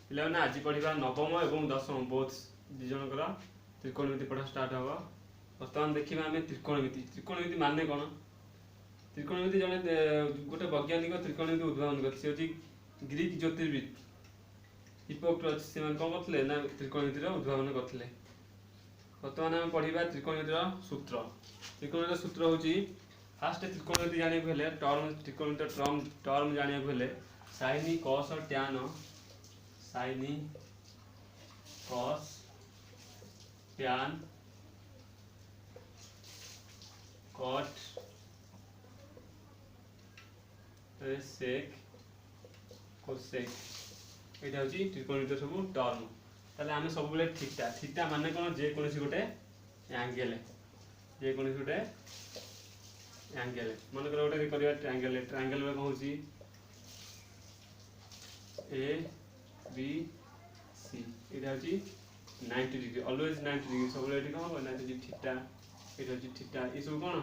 ପିଲାମାନେ ଆଜି ପଢ଼ିବା ନବମ ଏବଂ ଦଶମ ବୋଥ୍ ଦୁଇ ଜଣଙ୍କର ତ୍ରିକୋଣମିତି ପଢ଼ା ଷ୍ଟାର୍ଟ ହେବ। ବର୍ତ୍ତମାନ ଦେଖିବା ଆମେ ତ୍ରିକୋଣମିତି। ତ୍ରିକୋଣମିତି ମାନେ କ'ଣ? ତ୍ରିକୋଣମିତି ଜଣେ ଗୋଟେ ବୈଜ୍ଞାନିକ ତ୍ରିକୋଣମିତି ଉଦ୍ଭାବନ କରିଥିଲେ। ସେ ହେଉଛି ଗ୍ରୀକ୍ ଜ୍ୟୋତିର୍ବିଦ ହିପୋକ୍ରେଟସ୍। ସେମାନେ କ'ଣ କରିଥିଲେ ନା ତ୍ରିକୋଣମିତିର ଉଦ୍ଭାବନ କରିଥିଲେ। ବର୍ତ୍ତମାନ ଆମେ ପଢ଼ିବା ତ୍ରିକୋଣମିତିର ସୂତ୍ର। ତ୍ରିକୋଣମିତିର ସୂତ୍ର ହେଉଛି ଫାଷ୍ଟ ତ୍ରିକୋଣମିତି ଜାଣିବାକୁ ହେଲେ ତ୍ରିକୋଣମିତିର ଟର୍ମ ଜାଣିବାକୁ ହେଲେ sine cos tan sine cos tan cot sec cosec एटा होची त्रिकोणमिति सब टर्म। ताले आमे सब बेले थीटा थीटा माने कोन जे कोनसी गोटे एंगल जे कोनसी गोटे एंगल मन कर गोटे करिया ट्रायंगल ट्रायंगल में कोन होची ए बी सी एटा होची 90 डिग्री ऑलवेज 90 डिग्री सब एठी कोन हो 90 डिग्री थीटा एटा होची थीटा ई सब कोन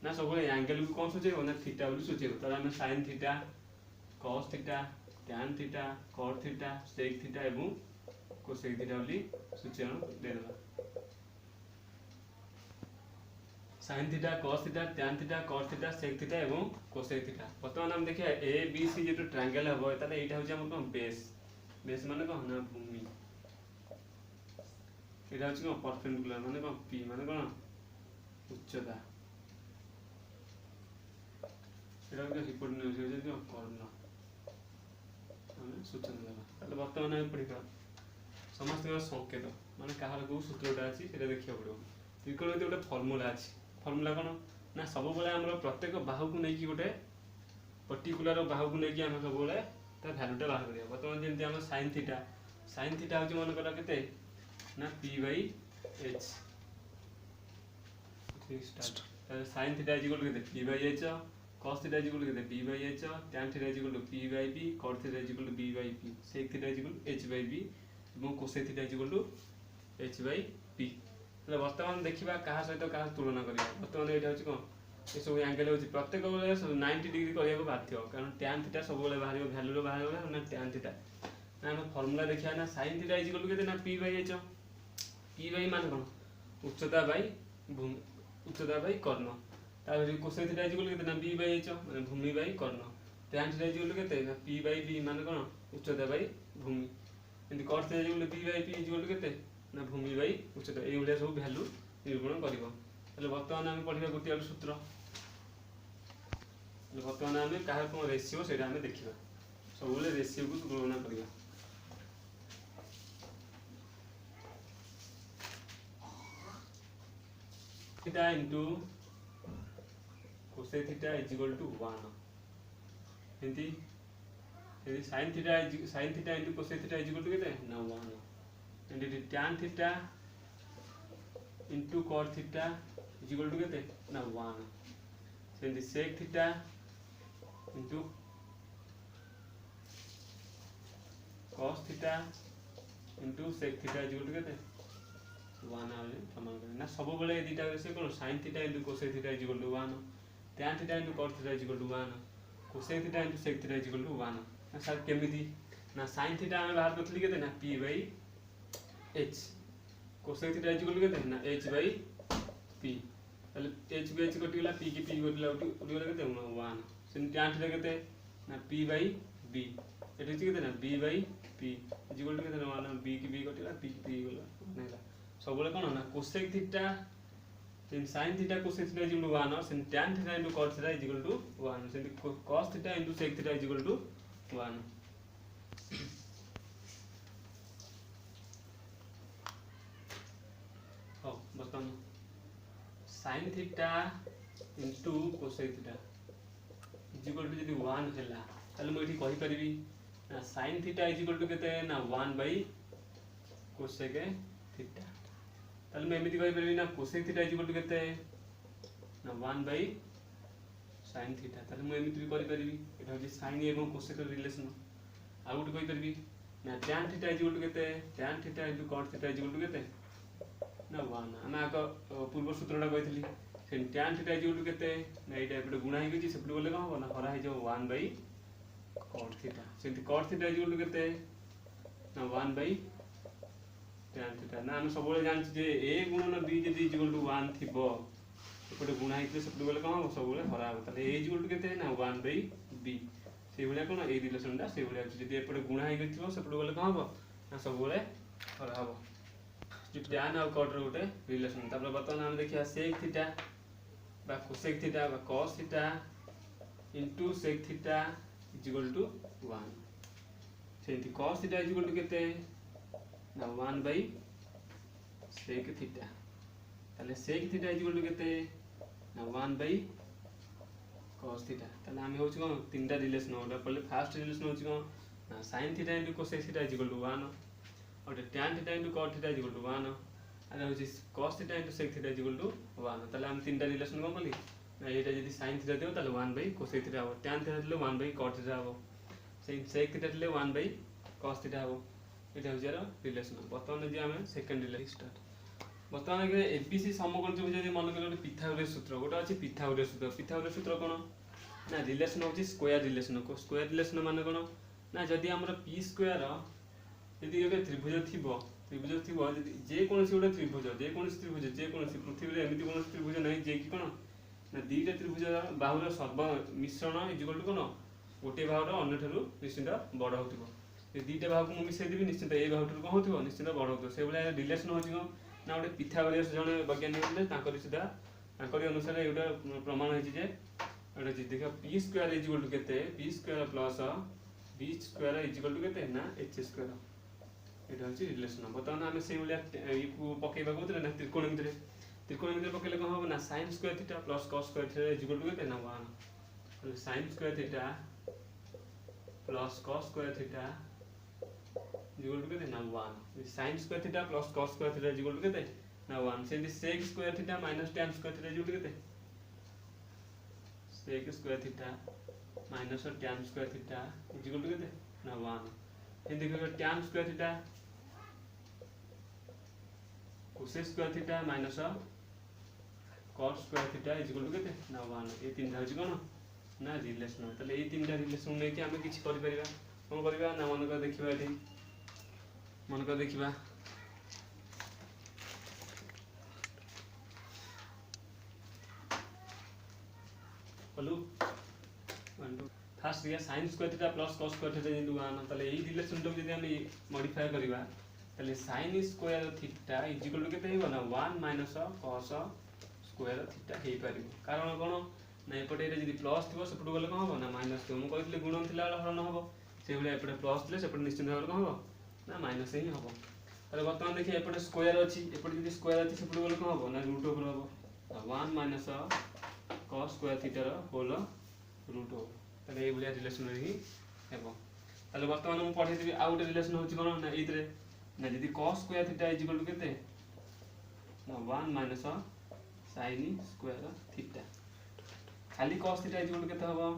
ना सब एंगल को कोन सूचेबो ना थीटा बोली सूचेबो। त हम sin theta cos theta tan theta cot theta sec theta एवं cosec थीटा बोली सूचना देबा। sin theta cos theta tan theta cot theta sec theta एवं cosec थीटा। वर्तमान हम देखिए A B C J triangle हबो ताले एटा होची हमर कोन बेस बेस माने कोन ना भूमि एटा होची कोन परपेंडिकुलर माने कोन पी माने कोन उच्चता एटा होची हिपोटेन्यूज होची जो कर्ण माने सूचना देबा। ताले वर्तमान हम पढिबा समस्त संकेत माने काहर को सूत्रटा अछि सेटा देखिया पड़ो। त्रिकोणमिति गोटे फार्मूला अछि फार्मूला कोन ना सब बेले हमर प्रत्येक बाहु को नै कि गोटे पर्टिकुलर बाहु को नै कि हम सब बेले ता वैल्यूटा बाहर करिया। वर्तमान जेंति हम sin थीटा होची मन करा केते ना p by h start sin theta is equal to केते p by h cos theta is equal to केते b by h tan theta is equal to p by b cot theta is equal to b by p sec theta is equal to h by b एवं cosec theta is equal to h by p। तले वर्तमान देखिबा कहा सहित कहा तुलना करिया। वर्तमान एटा होची कोन ए सब एंगल होची प्रत्येक बेले 90 डिग्री करिया को बाध्य कारण tan थीटा सब बेले बाहर वैल्यू रो बाहर ना tan थीटा ना हम फार्मूला देखिया ना sin theta is equal to केते ना p by h p by मान कोन उच्चता बाय भूमि उच्चता बाय कर्ण तार cosec theta is equal to केते ना b by h माने भूमि बाय कर्ण tan theta is equal to केते ना p by b माने कोन उच्चता बाय भूमि and cot theta is equal to p by p is equal to केते ना भूमि बाय उच्चता ए उले सब वैल्यू निरूपण करिवो। तले वर्तमान हम पढिबा गोटे आलो सूत्र वर्तमान हम काहे कोन रेशियो सेटा हम देखिबा सब बेले रेशियो को तुलना करिबा। Theta into cosec theta is equal to 1 हिंदी यदि sin theta into cosec theta is equal to केते ना 1 एंड यदि tan theta into cot theta is equal to केते ना 1 सेंदी sec theta into cos theta into sec theta is equal to केते 1 आले समान करे ना सब बेले ए दिटा से कोन sin theta into cosec theta is equal to 1 tan theta into cot theta is equal to 1 cosec theta into sec theta is equal to 1 ना सर केमिति ना sin थीटा हम बाहर करथली केते ना p by h cosec theta is equal to केते ना h by p ताले h by h कटिला p की p कटिला उडी केते 1 sin tan थीटा केते ना p by b एटा केते ना b by p is equal to केते ना 1 b की b कटिला p की p गला नेला सब बेले कोन ना cosec theta sin theta cosec theta is equal to 1 और sin tan theta into cot theta is equal to 1 sin cos theta into sec theta is equal to 1। हो बताओ sin theta into cosec theta is equal to यदि 1 हैला ताले म एठी कहि परिबी ना sin theta is equal to केते ना 1 by cosec थीटा ताले मैं एमिति कहि परबी ना cosec theta is equal to केते ना 1 by sin थीटा ताले मैं एमिति भी करि परबी एटा होची sin एवं cosec रिलेशन आ गुट कहि परबी ना tan theta is equal to केते tan theta into cot theta is equal to केते ना 1 हम आक पूर्व सूत्रटा कहितली sin tan theta is equal to केते ना एटा एपटे गुणा हे गछि सेपटे बोले का हो ना हरा हे जो 1 by cot थीटा सेंति cot theta is equal to केते ना 1/tan थीटा ना हम सब जानते जे a गुणन b जदि इक्वल टू 1 थिबो एपटे गुणा होइते सेपटे गले कौन हम सब हरा हो ताले a इक्वल टू केते ना 1/b से भलिया कोन ए रिलेशनटा से भलिया जदि एपटे गुणा होइ गथिबो सेपटे गले कौन हो ना सब हरा हो जो tan और cot रो गोटे रिलेशन तापर बर्तमान हम देखिया sec थीटा बा cosec थीटा बा cos theta into sec theta is equal to 1 सेंती cos theta is equal to केते ना 1/sec थीटा ताले sec theta is equal to केते ना 1/cos थीटा ताले हम होछ कोन तीनटा रिलेशन ओटा पहले फर्स्ट रिलेशन होछ कोन ना sin theta into cosec theta is equal to 1 और tan theta into cot theta is equal to 1 আর হচ্ছে cos theta into sec theta is equal to 1 তাহলে আমি তিনটা রিলেশন কোন বলি না এটা যদি sin থিটা দেব তাহলে 1/cosec থিটা হবে tan থিটা দিলে 1/cot থিটা হবে সেই sec থিটা দিলে 1/cos থিটা হবে এটা হচ্ছে আর রিলেশন বর্তমানে যে আমি সেকেন্ড রিলেশন স্টার্ট বর্তমানে যে এবিসি সমকোণ যদি মনে করি একটা পিথাগোরাস সূত্র ওটা আছে পিথাগোরাস সূত্র কোন না রিলেশন হচ্ছে স্কয়ার রিলেশন মানে কোন না যদি আমরা p স্কয়ার যদি একটা ত্রিভুজ থিবো যদি যে কোনসি গোটে ত্রিভুজ যে কোনসি পৃথিবীরে এমিতি কোনসি ত্রিভুজ নাই যে কি কোন না দুইটা ত্রিভুজর বাহুর সর্ব মিশ্রণ ইজ ইকুয়াল টু কোন গোটে বাহুর अन्यठारु निश्चित बड़ होतिबो ए दुईटा बाहुक मु मिसै देबी निश्चित ए बाहुठारु कोन होतिबो निश्चित बड़ होतिबो से भले रिलेशन होछि ना गोटे पिथागोरास जने वैज्ञानिक होले तांकरी सुधा तांकरी अनुसार एटा प्रमाण होछि जे एटा जे देखा p square is equal to केते p square plus b square is equal to केते ना h स्क्वायर এটা হচ্ছে রিলেশন বর্তমানে আমি সেই ভলিয়া ইকু পকাইবা কোতরে না ত্রিকোণমিতিরে পকাইলে কোন হবে না sin square theta plus cos square theta is equal two কেতে না 1 তাহলে sin square theta plus cos square theta is equal two কেতে না 1 sin square theta plus cos square theta is equal two কেতে না 1 সেটি sec square theta minus tan square theta is equal two কেতে sec square theta minus tan square theta is equal two কেতে না 1 এই দেখো tan square theta cosec square theta minus cot square theta is equal to केते ना 1 ए तीनटा होची कोन ना रिलेशन तले ए तीनटा रिलेशन नै कि हमें किछि करि परिबा कोन करिबा ना मन कर देखिबा एठी मन कर देखिबा बोलू 1 2 फर्स्ट दिया sin square theta plus cos square theta जे 1 तले ए रिलेशन तो जदी हम मॉडिफाई करिबा তাহলে sin square theta is equal two কেতে হেবা না 1 মাইনাস cos স্কয়ার থিটা হেই পারিবো কারণ কোন না এপটে এটা যদি প্লস থিবো সেপটু গলে কোন হবে না মাইনাস থিবো মু কইতলে গুণন থিলা হରଣ হবো সেই ভলি এপটে প্লস থিলে সেপটে নিশ্চিত ভাবে কোন হবো না মাইনাস হি হবো তাহলে বর্তমান দেখি এপটে স্কয়ার আছে এপটে যদি স্কয়ার আছে সেপটু গলে কোন হবো না रूट ओवर হবো 1 মাইনাস cos স্কয়ার থিটা র হোল रूट ओवर তাহলে এই ভলিয়া রিলেশন হি হেবো তাহলে বর্তমান মু পঢ়াই দিবি আউট রিলেশন হচ্ছে কোন না এইতরে ना यदि cos square theta is equal to केते ना 1 माइनस sin स्क्वायर थीटा खाली cos theta is equal to केते हबो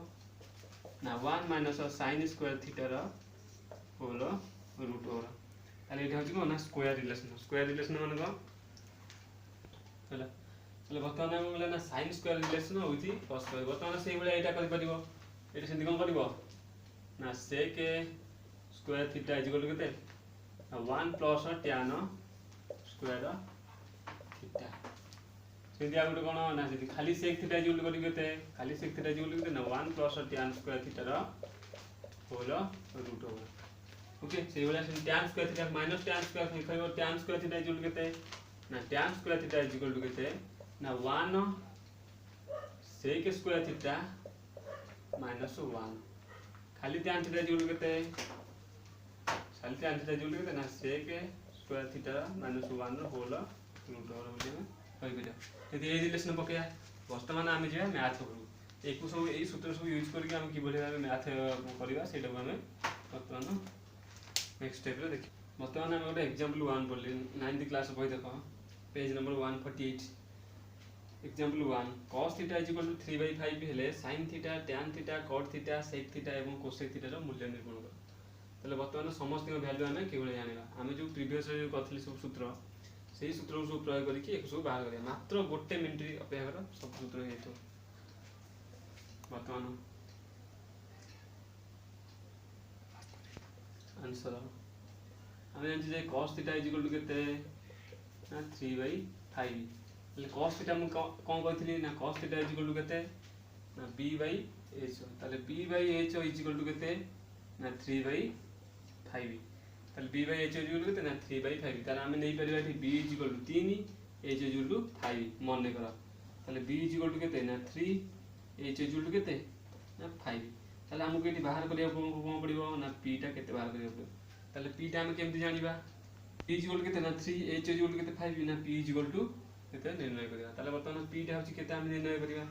ना 1 माइनस sin स्क्वायर थीटा र होल रूट ओवर ताले एटा होची कोन ना स्क्वायर रिलेशन माने को चला चले बर्तमान हम बोले ना sin स्क्वायर रिलेशन होची cos स्क्वायर बर्तमान सेही बोले एटा करि परिबो एटा सेंति कोन करिवो ना sec square theta is equal to केते 1 प्लस tan स्क्वायर थीटा सेदी आ गुटे कोन ना जदी खाली sec थीटा इज इक्वल करि केते खाली sec थीटा इज इक्वल केते ना 1 प्लस tan स्क्वायर थीटा र होल रूट ओवर ओके सेही वाला tan square theta minus tan square लिखइबो tan square theta is equal केते ना tan square theta is equal to केते ना 1 sec स्क्वायर थीटा माइनस 1 खाली tan थीटा इज इक्वल केते खाली tan थीटा इज इक्वल केते ना sec स्क्वायर थीटा माइनस 1 र होल रूट ओवर बोली में कहि बिदा यदि ए रिलेशन पकेया वर्तमान आमे जे मैथ करू एकु सब ए सूत्र सब यूज करके हम कि बोले मैथ करबा सेटा को हमें वर्तमान नेक्स्ट स्टेप रे देखि वर्तमान हम ଗୋଟେ एग्जांपल 1 बोलली 9th क्लास बही देखो page number 148 example 1 cos theta is equal to 3/5 हेले sin theta tan theta cot theta sec theta एवं cosec थीटा रो मूल्य निर्माण कर তাহলে বর্তমানে সমস্ত ভ্যালু আমি কিভাবে জানিবা আমি যে প্রিভিয়াস করথলি সব সূত্র সেই সূত্র সব প্রয়োগ করি কি একসব বাহার করিয়া মাত্র গোটে মিনিট অপেক্ষা কর সব সূত্র হেতো বর্তমান आंसर आम जानते cos theta is equal to केते ना 3/5 એટલે cos थीटा मु कोन कहथली ना cos theta is equal to केते ना b/h ताले b/h इज इक्वल टू केते ना 3/5 ताले b/h इज इक्वल टू केते ना 3/5 ताले हम नै परिबा एठी b is equal to 3 h is equal to 5 मन करा ताले b इज इक्वल टू केते ना 3 h इज इक्वल टू केते ना 5 ताले हमको एठी बाहर करिया कोन पड़िबो ना p टा केते बाहर करिया पड़िबो ताले p टा हम केमति जानिबा p इज इक्वल टू केते ना 3 h इज इक्वल टू केते 5 ना p इज इक्वल टू केते निर्णय करिया ताले वर्तमान p टा होची केते हम निर्णय करिया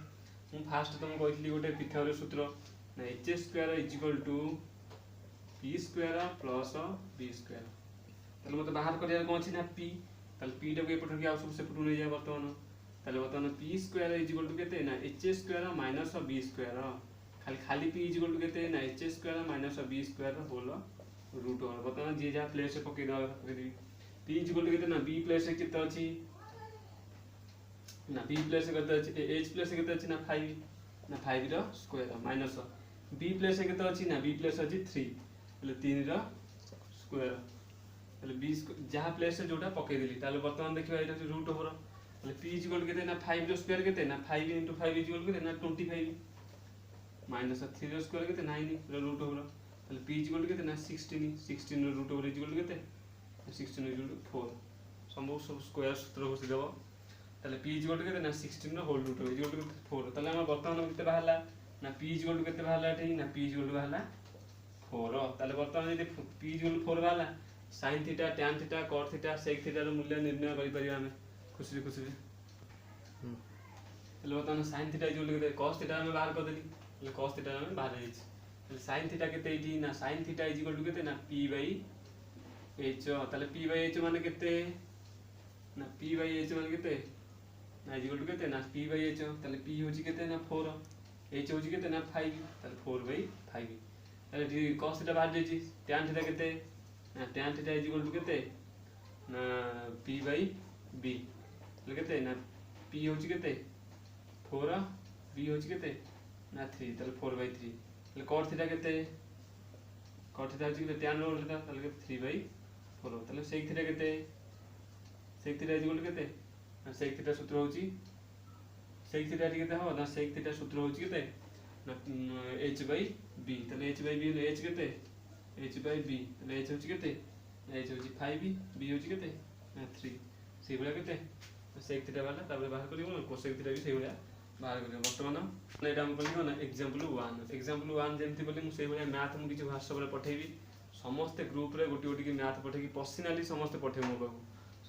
हम फास्ट तुम कहथली गोटे पिथागोरस सूत्र ना h square is equal to p square plus b square ताले मते बाहर करिया कोन अछि ना p ताले p टा को एपट के आउ सब सेपट नै जाय वर्तमान p square is equal to केते ना h square minus b square खाली p इज इक्वल टू केते ना h square minus b square whole root over वर्तमान जे जहाँ प्लेस से पके दवा p इज इक्वल टू केते ना b प्लेस से केते अछि ना b प्लेस से केते अछि h प्लेस से केते अछि ना 5 ना 5 रो स्क्वायर माइनस b प्लेस से केते अछि ना b प्लेस अछि 3 એટલે 3 रो स्क्वायर એટલે b जहाँ प्लेस से जोटा पके देली ताले वर्तमान देखिबा एटा रूट ओवर એટલે p इज इक्वल टू केते ना 5 रो स्क्वायर केते ना 5 * 5 इज इक्वल टू केते ना 25 माइनस 3 रो स्क्वायर केते 9 रूट ओवर ताले p इज इक्वल टू केते ना 16 रो root over is equal to केते 16 इज इक्वल टू 4 सब स्क्वायर सूत्र घोषि देबो ताले p इज इक्वल टू केते ना 16 रो whole root over is equal to 4 ताले हम वर्तमान केते बाहरला ना p इज इक्वल टू केते बाहरला एठी ना p इज इक्वल टू बाहरला 4 ताले वर्तमान यदि p इज इक्वल टू 4 बाहरला sin theta tan theta cos theta sec theta रो मूल्य निर्णय करि परिया हमें खुशी ताले वर्तमान sin theta is equal to केते cos थीटा हम बाहर कर देली ताले cos थीटा हम बाहर जाई ताले sin थीटा केते एठी ना sin theta is equal to केते ना p/h ताले p/h माने केते ना p/h माने केते ना इज इक्वल टू केते ना p/h ताले p होची केते ना 4 h होची केते ना 5 ताले 4/5 ताले cos थीटा बाहर जाई tan थीटा केते ना tan theta is equal to केते ना p/b ताले केते ना p होची केते 4 b होची केते ना 3 ताले 4/3 ताले cos थीटा केते cos थीटा होची केते tan रो लेता ताले केते 3/4 ताले sec थीटा केते sec theta is equal to केते ना sec थीटा सूत्र होची sec थीटा केते हो ना sec थीटा सूत्र होची केते ना h/b ताले h/b h केते h/b ताले h होची केते h होची 5 b होची केते ना 3 से बला केते sec थीटा वाला ताबे बाहर करिवो ना cosec थीटा भी से बला बाहर करिवो वर्तमान एटा हम करिवो ना एग्जांपल 1 जेमति बोली मु से बला मैथ मु किछ WhatsApp रे पठेबी समस्त ग्रुप रे गोटी गोटी की मैथ पठेकी पर्सनली समस्त पठे मो बाबू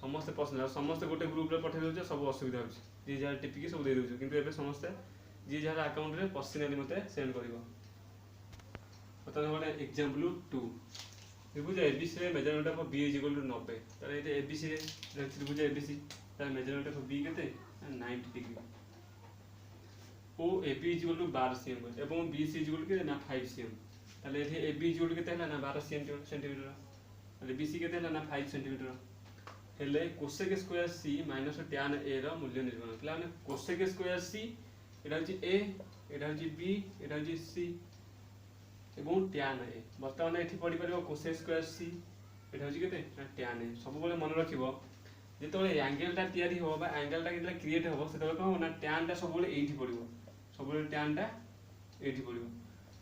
समस्त पर्सनल समस्त गोटे ग्रुप रे पठे दोछ सब असुविधा होछ जे जहाँ टिपिकी सब दे दोछ किंतु एबे समस्त जे जहाँ अकाउंट रे पर्सनली मते सेंड करिवो पता गोटे एग्जांपल 2 त्रिभुज एबीसी रे measurement of B is equal to 90 ताले एते एबीसी रे त्रिभुज एबीसी ताले मेजरमेंट ऑफ बी केते 90 डिग्री ओ AB is equal to 12 cm एवं बीसी इज इक्वल टू ना 5 cm ताले एथे एबी इज इक्वल टू केते हला ना 12 सेंटीमीटर ताले बीसी केते हला ना 5 सेंटीमीटर हेले cosec square C minus tan a रो मूल्य निर्माण पिला माने कोसेक स्क्वायर सी एटा होची a एटा होची b एटा होची c एवं tan a वर्तमान एठी पढि परबो कोसेक स्क्वायर c एटा होची केते tan a सब बेले मन रखिबो जेतोले एंगल ता तयारी हो बा एंगल ता केतले क्रिएट हो सेतोले को ना tan ता सब बेले एठी पडिबो सब बेले tan ता एठी पडिबो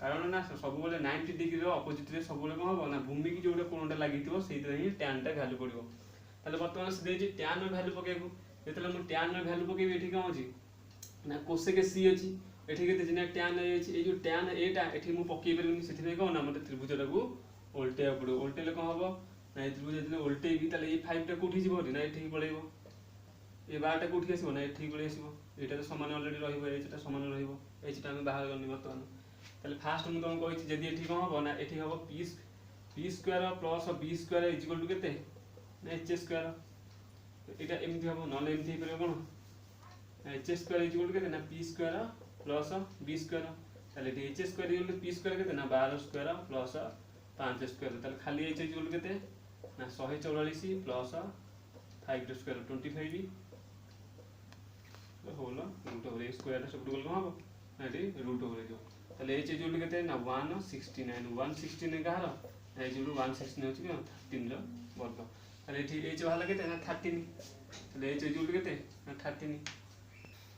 कारण ना सब बेले 90 डिग्री रो अपोजिट रे सब बेले को हो ना भूमि की जोडे कोणटा लागिथिबो सेइते ही tan ता वैल्यू पडिबो ताले वर्तमान से देजी tan रो वैल्यू पकेबो जेतले हम tan रो वैल्यू पकेबी एठी कोन अछि ना कोसेक c अछि एठी केते जिना tan a अछि ए जो tan a टा एठी मु पकेइ परबिनी सेठी नै को ना मते त्रिभुज टाकू उल्टे पड़ो उल्टेले कोन हबो ना ए त्रिभुज जतले उल्टे भी ताले ए 5 टा कोठी जिवो ना एठी पळेबो ए 12 टा कोठी आसीबो ना एठी पळेइ आसीबो एटा तो समान ऑलरेडी रहिबो एच टा समान रहिबो एच टा हम बाहर करनी वर्तमान ताले फास्ट मु तुम कहिछि जदी एठी कोन हबो ना एठी हबो p square plus b square is equal to केते ना h स्क्वायर एटा एमथि हबो नले एमथि परबो कोन h square is equal to केते ना p square plus b square ताले h square is equal to p square केते ना 12 स्क्वायर प्लस 5 स्क्वायर ताले खाली h इज इक्वल टू केते ना 144 प्लस 5 स्क्वायर 25 होलो रूट ओवर स्क्वायर सब टोटल कोन हबो ना एटी रूट ओवर जो ताले h इज इक्वल टू केते ना 169 169 कहार एच इक्वल टू 116 होची कि 13 रो वर्ग ताले एठी एच बाहला केते ना 13 ताले एच इक्वल टू केते ना 13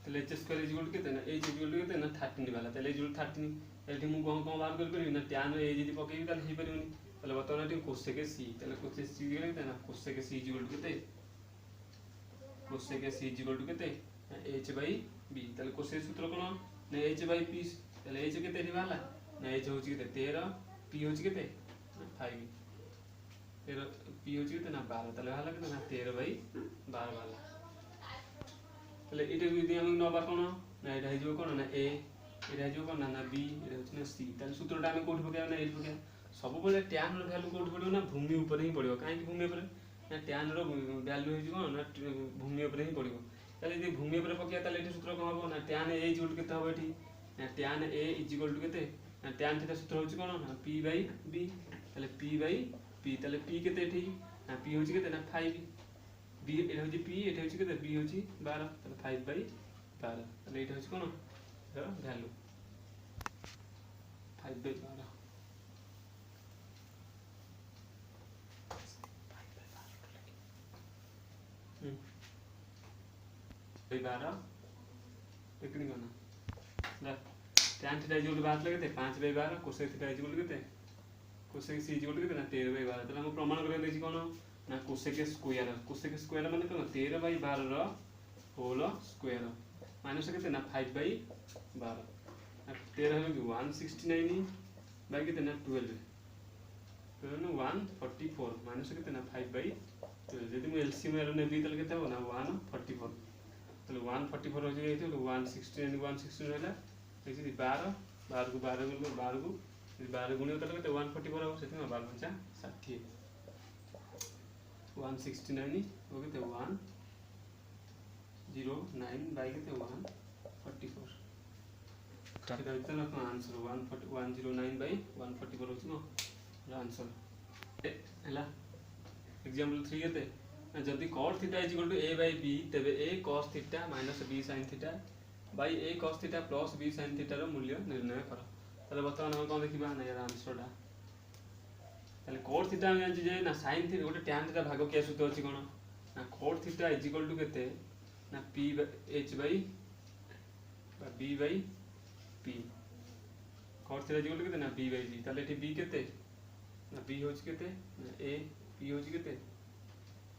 ताले एच स्क्वायर इक्वल टू केते ना एच इक्वल टू केते ना 13 बाहला ताले एच इक्वल टू 13 एठी मु कोन बाहर कर परिबी ना tan ए जदी पकेबी ताले हे परिबनी ताले बतौना एठी कोसेक सी ताले कोसेक सी केते ना कोसेक सी इक्वल टू केते कोसेक सी इक्वल टू केते एच बाई बी ताले कोसेक सूत्र कोन ना एच बाई पी ताले एच केते एठी बाहला ना एच होची केते 13 पी होची केते 5 13 पी होची केते ना 12 ताले बाहला केते ना 13 बाई 12 बाहला ताले एटा यदि हम न बार कोन ना एटा हिजो कोन ना ए एटा हिजो कोन ना बी एटा होची ना सी ताले सूत्रटा हम कोठी पकेबा ना एठी पकेबा सब बेले tan रो वैल्यू कोठी पड़ियो ना भूमि ऊपर ही पड़ियो काहे कि भूमि ऊपर ना tan रो वैल्यू हिजो कोन ना भूमि ऊपर ही पड़ियो ताले यदि भूमि ऊपर पकेया ताले एठी सूत्र कोन हबो ना tan a इक्वल टू केते हबो एठी ना tan a इक्वल टू केते ना tan थीटा सूत्र होची कोन ना p बाई b ताले p बाई p ताले p केते एठी ना p होची केते ना 5 b एटा होची p एटा होची केते b होची 12 ताले 5 बाई 12 ताले एटा होची कोन एटा वैल्यू 5 बाई 12 12 टेक्निक करना ला tan थीटा इक्वल टू बात लगे थे 5 by 12 cosec theta equal to केते कोसेक सी इक्वल टू केते ना 13 बाई 12 तला हम प्रमाण कर देछि कोन ना कोसेक स्क्वायर माने कोन 13 बाई 12 रो होल स्क्वायर माइनस केते ना 5 बाई 12 13 हो 169 बाई केते ना 12 तो ना 144 माइनस केते ना 5 बाई 12 यदि मु एलसीएम एर नेबी तले केते हो ना 144 तले 144 हो जाय तो 116 होला एछि 12 12 को 12 गुण 12 को 12 गुणियो तले केते 144 हो सेति 12 पंचा 60 169 हो केते 109 बाई केते 144 सेटा इतना ना आंसर 109 बाई 144 होछि न आंसर हला एग्जांपल 3 केते जदि cos theta equal to a by b तबे a cos theta minus b sin theta by a cos theta plus b sin theta रो मूल्य निर्णय करो तले बर्तमान हम कोन देखिबा ना यार आंसर टा तले cos थीटा हम जे ना sin थीटा गोटे tan थीटा भाग के सूत्र अछि कोन ना cos थीटा इक्वल टू केते ना p h by b by p cos theta equal to केते ना b बाई b तले एठी b केते ना b होछि केते ना a p होछि केते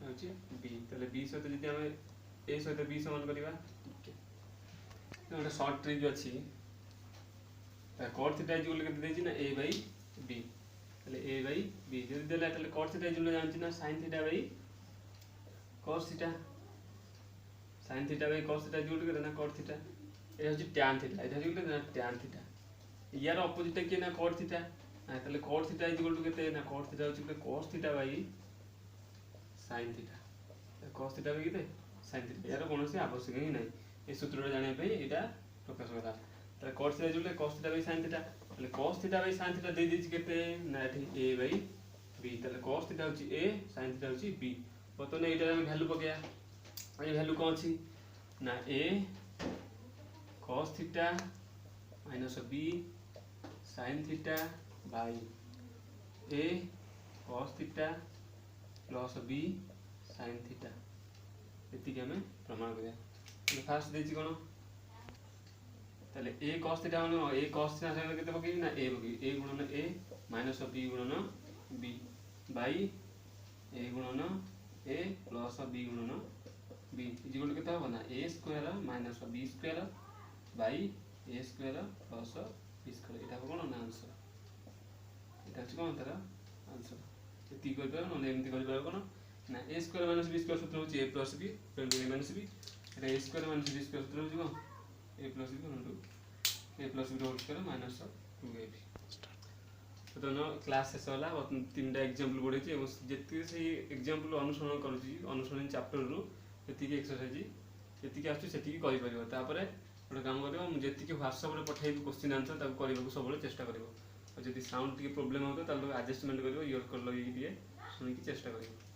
होछि b तले b सहित जदि हम a सहित b समान करिबा गोटे शॉर्ट ट्रिक अछि cos थीटा इक्वल केते देछि ना a बाई b तले a बाई b जदि देला तले cos थीटा इक्वल जानछि ना sin theta by cos theta sin theta by cos theta equal केते ना cos थीटा ए होछि tan थीटा एटा इक्वल ना tan थीटा यार ऑपोजिट के ना cos थीटा तले cos थीटा इक्वल टू केते ना cos थीटा होछि cos theta by sin theta cos theta by केते sin थीटा यार कोनोसी आवश्यक ही नै ए सूत्रटा जानिया पई एटा प्रकाश करा तले cos theta equal cos theta by sin theta तले cos theta by sin theta दे दिछि केते ना एठी a बाई b तले cos थीटा होछि a sin थीटा होछि b बतने एटा हम वैल्यू पकेया ए वैल्यू कोन अछि ना a cos theta minus b sin theta by a cos theta plus b sin theta एति के हमें प्रमाण करिया तो फास्ट देछि कोन तले a cos थीटा माने a cos थीटा से केते पकेबी ना a पकेबी a गुणन a माइनस b गुणन b बाई a गुणन a प्लस b गुणन b इक्वल केते हो ना a square minus b square by a square plus b square एटा कोन ना आंसर एटा छि कोन तारा आंसर एति कर पर न एमति कर पर कोन ना a square minus b square सूत्र होछि a plus b a minus b एटा a square minus b square सूत्र होछि कोन a plus b a plus b whole square minus 2ab तो न क्लास शेष होला तीनटा एग्जांपल पढै छी एवं जेति से एग्जांपल अनुसरण करूची अनुसरण चैप्टर रु जेति के एक्सरसाइज जेति के आछी सेति के करि परिबो तापरे गोटे काम करबो मु जेति के WhatsApp रे पठाइबो क्वेश्चन आंसर ताको करबो सब चेष्टा करबो और जदि साउंड के प्रॉब्लम हो तो एडजस्टमेंट करबो ईयर कर लगे दिए सुनि के चेष्टा करबो।